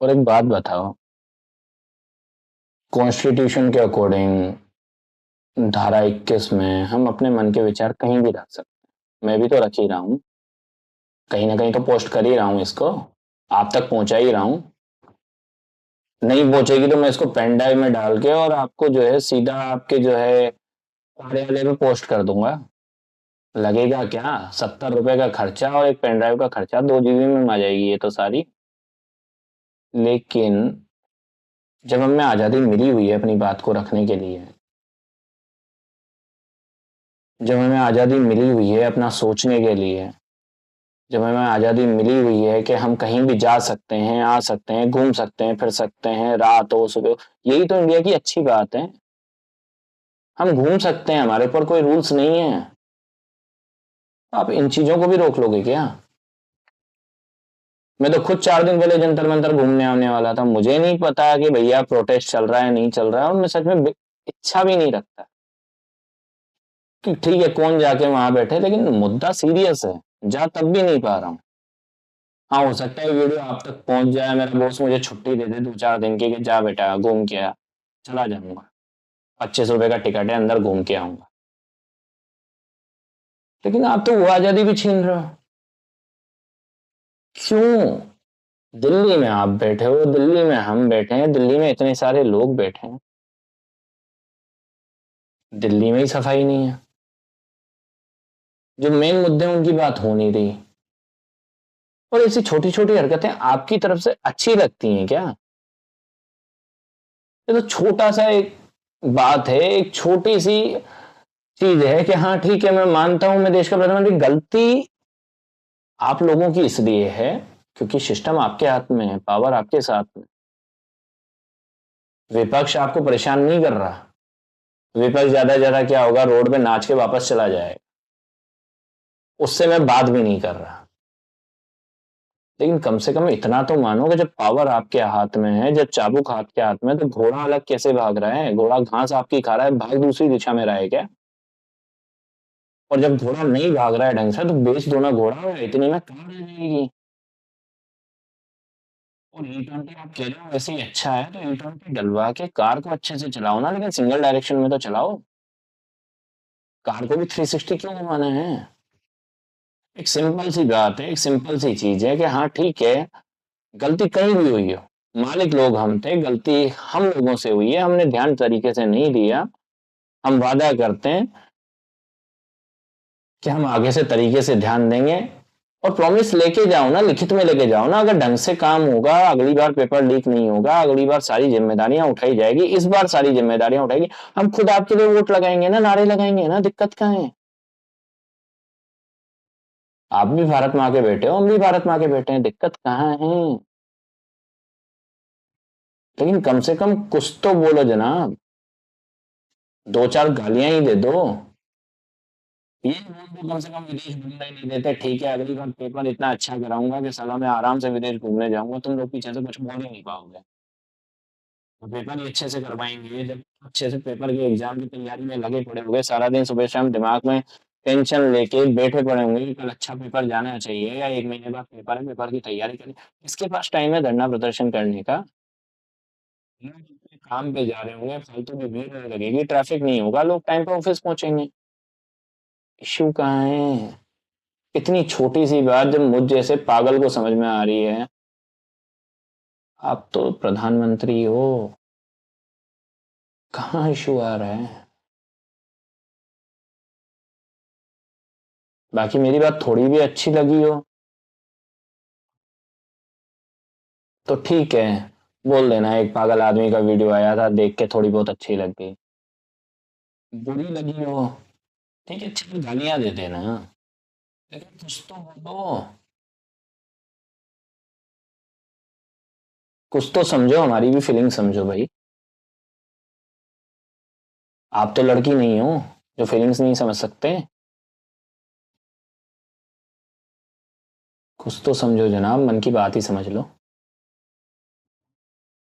और एक बात बताओ, कॉन्स्टिट्यूशन के अकॉर्डिंग धारा 21 में हम अपने मन के विचार कहीं भी रख सकते हैं। मैं भी तो रख ही रहा हूँ, कहीं ना कहीं तो पोस्ट कर ही रहा हूँ इसको, आप तक पहुंचा ही रहा हूँ। नहीं पहुंचेगी तो मैं इसको पेन ड्राइव में डाल के और आपको जो है सीधा आपके जो है कार्यालय में पोस्ट कर दूंगा। लगेगा क्या, 70 रुपए का खर्चा और एक पेन ड्राइव का खर्चा, 2 GB में आ जाएगी ये तो सारी। लेकिन जब हमें आजादी मिली हुई है अपनी बात को रखने के लिए, जब हमें आजादी मिली हुई है अपना सोचने के लिए, जब हमें आजादी मिली हुई है कि हम कहीं भी जा सकते हैं, आ सकते हैं, घूम सकते हैं, फिर सकते हैं, रात हो सुबह हो, यही तो इंडिया की अच्छी बात है। हम घूम सकते हैं, हमारे ऊपर कोई रूल्स नहीं है। आप इन चीजों को भी रोक लोगे क्या? मैं तो खुद 4 दिन पहले जंतर मंतर घूमने आने वाला था, मुझे नहीं पता कि भैया प्रोटेस्ट चल रहा है नहीं चल रहा है, और मैं सच में इच्छा भी नहीं रखता कि ठीक है कौन जाके वहां बैठे, लेकिन मुद्दा सीरियस है, जा तब भी नहीं पा रहा हूँ। हाँ, हो सकता है वीडियो आप तक पहुंच जाए, मेरा बॉस मुझे छुट्टी दे दे 2-4 दिन की कि जा बेटा घूम के आ, चला जाऊंगा, 25 रुपए का टिकट है, अंदर घूम के आऊंगा। लेकिन आप तो वो आजादी भी छीन रहे हो। क्यों? दिल्ली में आप बैठे हो, दिल्ली में हम बैठे हैं, दिल्ली में इतने सारे लोग बैठे हैं, दिल्ली में ही सफाई नहीं है। जो मेन मुद्दे हैं उनकी बात हो नहीं रही, और ऐसी छोटी छोटी हरकतें आपकी तरफ से अच्छी लगती हैं क्या? ये तो छोटा सा एक बात है, एक छोटी सी चीज है कि हाँ ठीक है मैं मानता हूं मैं देश का प्रधानमंत्री, गलती आप लोगों की इसलिए है क्योंकि सिस्टम आपके हाथ में है, पावर आपके साथ में। विपक्ष आपको परेशान नहीं कर रहा, विपक्ष ज्यादा से ज्यादा क्या होगा, रोड पे नाच के वापस चला जाएगा, उससे मैं बात भी नहीं कर रहा। लेकिन कम से कम इतना तो मानो कि जब पावर आपके हाथ में है, जब चाबुक हाथ के हाथ में है, तो घोड़ा अलग कैसे भाग रहा है? घोड़ा घास आपकी खा रहा है, भाग दूसरी दिशा में रहा है क्या? और जब घोड़ा नहीं भाग रहा है ढंग से तो बेच दो ना घोड़ा, और इतनी में कार आ जाएगी। और E20 आप कह रहे हो वैसे ही अच्छा है, तो E20 डलवा के कार को अच्छे से चलाओ ना, लेकिन सिंगल डायरेक्शन में तो चलाओ। कार को भी 360 क्यों घुमाना है? एक सिंपल सी बात है, एक सिंपल सी चीज है कि हाँ ठीक है, गलती कहीं भी हुई हो, मालिक लोग हम थे, गलती हम लोगों से हुई है, हमने ध्यान तरीके से नहीं दिया। हम वादा करते हैं कि हम आगे से तरीके से ध्यान देंगे, और प्रॉमिस लेके जाओ ना, लिखित में लेके जाओ ना, अगर ढंग से काम होगा, अगली बार पेपर लीक नहीं होगा, अगली बार सारी जिम्मेदारियां उठाई जाएगी, इस बार सारी जिम्मेदारियां उठाएगी। हम खुद आपके लिए वोट लगाएंगे ना, नारे लगाएंगे ना, दिक्कत कहाँ है? आप भी भारत माँ के बेटे हो, हम भी भारत माँ के बेटे हैं, दिक्कत कहाँ है? लेकिन कम से कम कुछ तो बोलो जनाब, 2-4 गालियां ही दे दो। ये बोल दो कम से कम विदेश घूमने नहीं देते, ठीक है अगली बार पेपर इतना अच्छा कराऊंगा कि साला मैं आराम से विदेश घूमने जाऊंगा, तुम लोग पीछे से कुछ बोल ही नहीं पाओगे। तो पेपर ही अच्छे से करवाएंगे, जब अच्छे से पेपर के एग्जाम की तैयारी में लगे पड़े होंगे, सारा दिन सुबह शाम दिमाग में टेंशन लेके बैठे पड़े होंगे कि कल अच्छा पेपर जाना चाहिए, या 1 महीने बाद पेपर है, पेपर की तैयारी करें। इसके पास टाइम है धरना प्रदर्शन करने का? लोग अपने काम पे जा रहे होंगे, फालतू की भीड़ नहीं लगेगी, ट्रैफिक नहीं होगा, लोग टाइम पे ऑफिस पहुंचेंगे। इश्यू कहाँ है? इतनी छोटी सी बात जब मुझ जैसे पागल को समझ में आ रही है, आप तो प्रधानमंत्री हो, कहाँ इश्यू आ रहा है? बाकी मेरी बात थोड़ी भी अच्छी लगी हो तो ठीक है, बोल देना एक पागल आदमी का वीडियो आया था, देख के थोड़ी बहुत अच्छी लग गई। बुरी लगी हो, ठीक है चलो गालियां दे देना, लेकिन कुछ तो बोलो, कुछ तो समझो, हमारी भी फीलिंग समझो भाई। आप तो लड़की नहीं हो जो फीलिंग्स नहीं समझ सकते। कुछ तो समझो जनाब, मन की बात ही समझ लो।